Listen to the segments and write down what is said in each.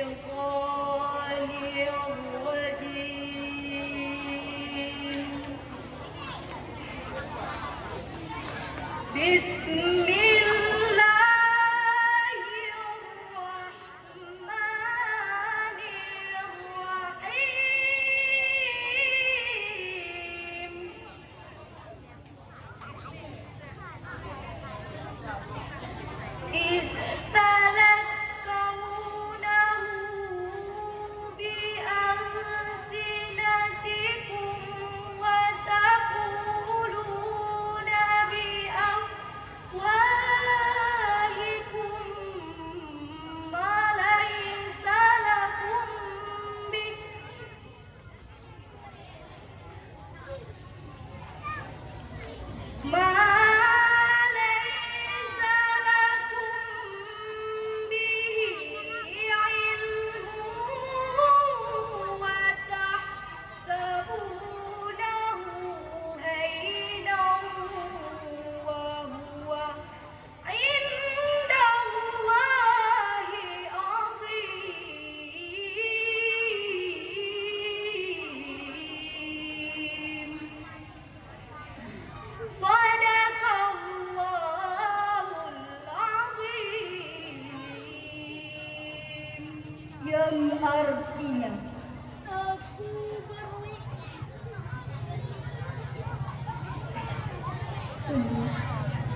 الشيطان الرجيم. بسم الله الرحمن الرحيم. إذ تلقونه بألسنتكم وتقولون بأفواهكم ما ليس لكم به علم وتحسبونه هينا وهو عند الله عظيم. صدق الله العظيم. Yang artinya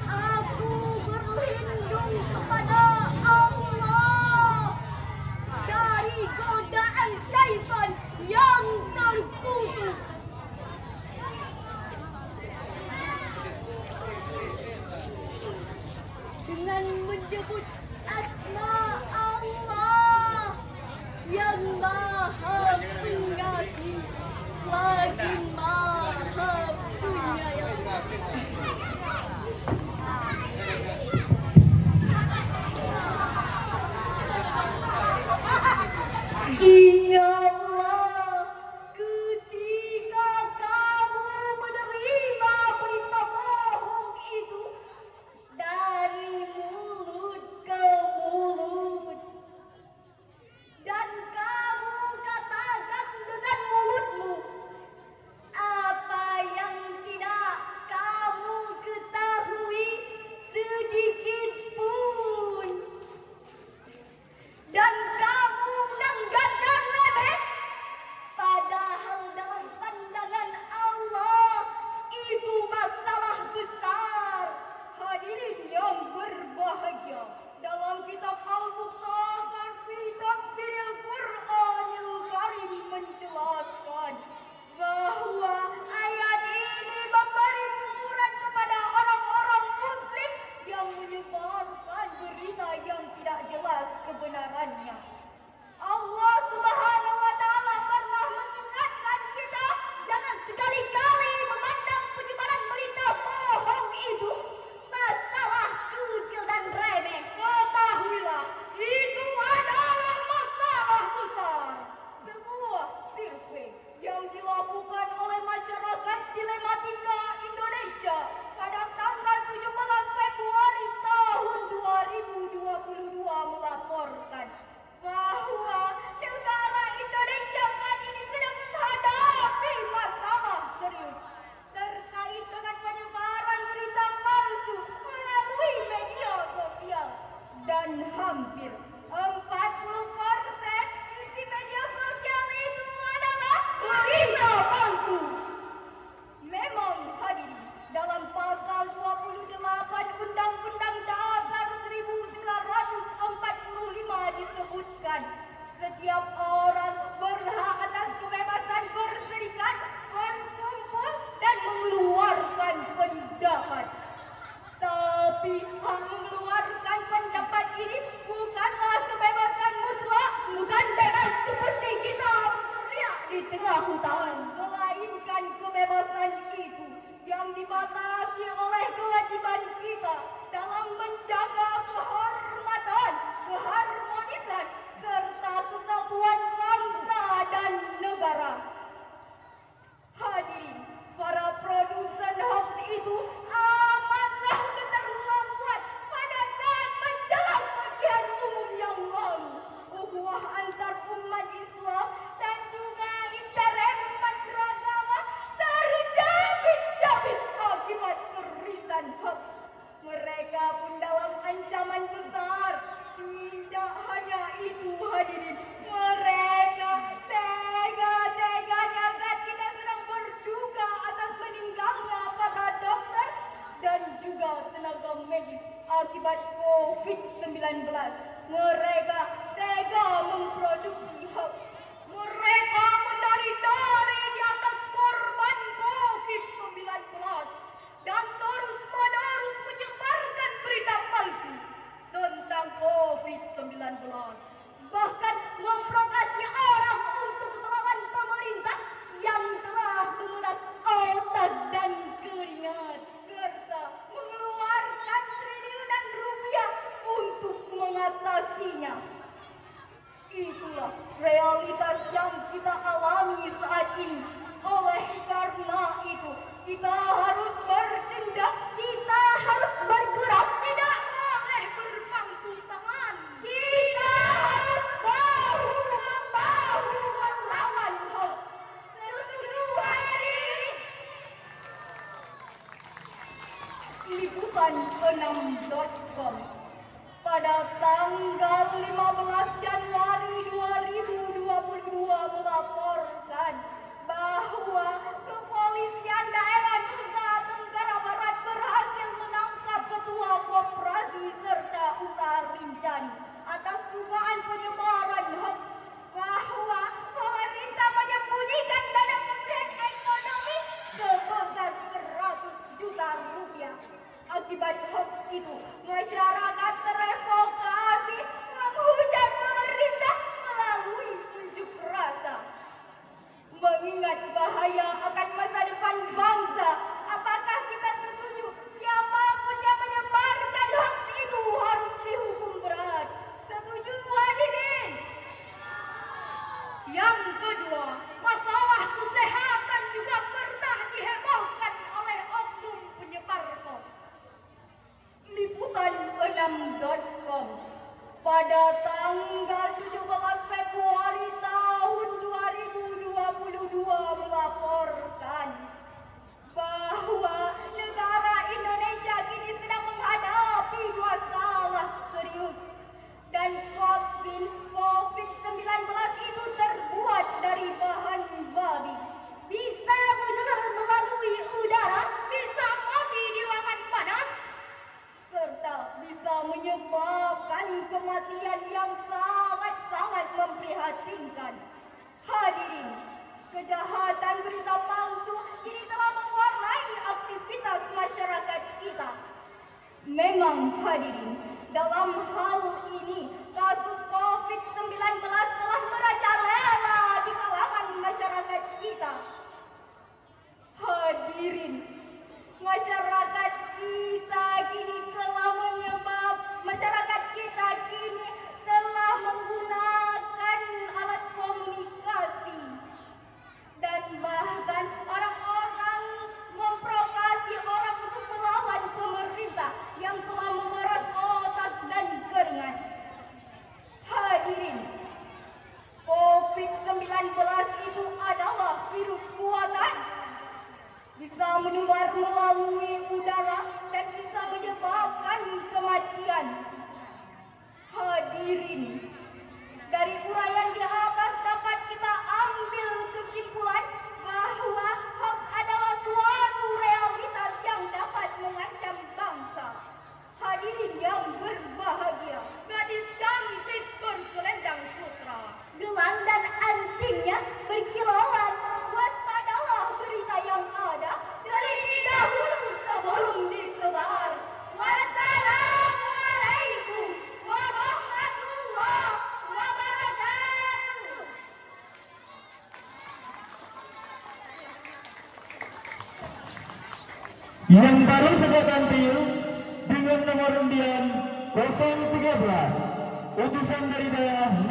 aku berlindung kepada Allah dari godaan syaitan yang terkutuk. Dengan menyebut asma Allah yang Maha Pengasih lagi Maha Penyayang. Ingatlah ketika kamu menerima berita bohong itu dari mulut ke mulut, dan kamu katakan dengan mulutmu apa yang tidak kamu ketahui sedikit pun, dan kamu menganggapkan remeh, padahal dalam pandangan Allah itu masalah besar. Hadirin yang berbahagia, dalam kitab Al-Mukhtasar fi Tafsiril Qur'anil Karim menjelaskan bahwa ayat ini memberi teguran kepada orang-orang muslim yang menyebarkan berita yang tidak jelas kebenarannya. Allah Subhanahu wa Ta'ala pernah mengingatkan kita jangan sekali-kali memandang penyebaran berita bohong itu masalah kecil dan remeh. Ketahuilah, itu adalah masalah besar. Sebuah survei yang dilakukan oleh masyarakat Telematika Indonesia pada tanggal 17 Februari tahun 2022 melaporkan bahwa negara Indonesia saat ini sedang menghadapi masalah serius terkait dengan penyebaran berita palsu melalui media sosial, dan hampir 40% isi media sosial itu adalah berita palsu. Memang hadirin, dalam pasal 28 Undang-Undang Dasar 1945 disebutkan setiap orang berhak atas kebebasan berserikat, berkumpul, dan mengeluarkan pendapat. Tapi hak mengeluarkan pendapat ini bukanlah kebebasan mutlak, bukan bebas seperti kita teriak di tengah hutan, melainkan kebebasan itu yang dibatasi oleh kewajiban kita dalam menjaga kehormatan, keharmonisan, serta kesatuan bangsa dan negara. Hadirin, para produsen hoax itu amatlah keterlaluan inilah realitas yang kita alami saat ini. Oleh karena itu, kita harus bertindak, kita harus bergerak, tidak boleh berpangku tangan. Kita harus bahu-membahu melawan hoax. Setuju hadirin? Liputan 6.com pada tanggal 15 Januari 2022 melaporkan bahwa Kepolisian Daerah Nusa Tenggara Barat berhasil menangkap Ketua Koperasi serta Usaha Rinjani atas dugaan penyebaran hoax bahwa pemerintah menyembunyikan dana pemulihan ekonomi sebesar 100 juta rupiah. Akibat hoax itu, masyarakat terprovokasi menghujat pemerintah melalui unjuk rasa. Mengingat bahaya akan masa depan bangsa, apakah kita setuju siapapun yang menyebarkan hoax itu harus dihukum berat? Setuju hadirin? Yang kedua, masalah kesehatan juga pernah dihebohkan oleh oknum penyebar hoax. Liputan 6.com pada tanggal 17 Februari tahun 2022 melaporkan bahwa negara Indonesia kini sedang menghadapi masalah serius dan vaksin COVID-19 itu terbuat dari bahan babi. Bisa menular melalui udara, bisa mati di ruangan panas, serta bisa menyebabkan kematian yang sangat-sangat memprihatinkan. Hadirin, kejahatan berita palsu kini telah mewarnai aktivitas masyarakat kita. Memang hadirin, dalam hal ini kasus COVID-19 telah merajalela di kalangan masyarakat kita. Hadirin, masyarakat kita kini telah menggunakan alat komunikasi dan bahkan orang-orang memprovokasi orang untuk melawan pemerintah yang telah memeras otak dan keringat. Hadirin, COVID-19 itu adalah virus buatan, bisa menular melalui udara dan bisa menyebabkan kematian. Hadirin, dari uraian di atas dapat kita ambil kesimpulan bahwa hoax adalah suatu realitas yang dapat mengancam bangsa. Hadirin yang berbahagia, gadis cantik berselendang sutra, gelang dan antingnya berkilauan. Waspadalah berita yang ada, teliti dahulu sebelum disebar. Wassalamualaikum warahmatullahi wabarakatuh. Yang baru saja tampil dengan nomor undian 013, utusan dari daerah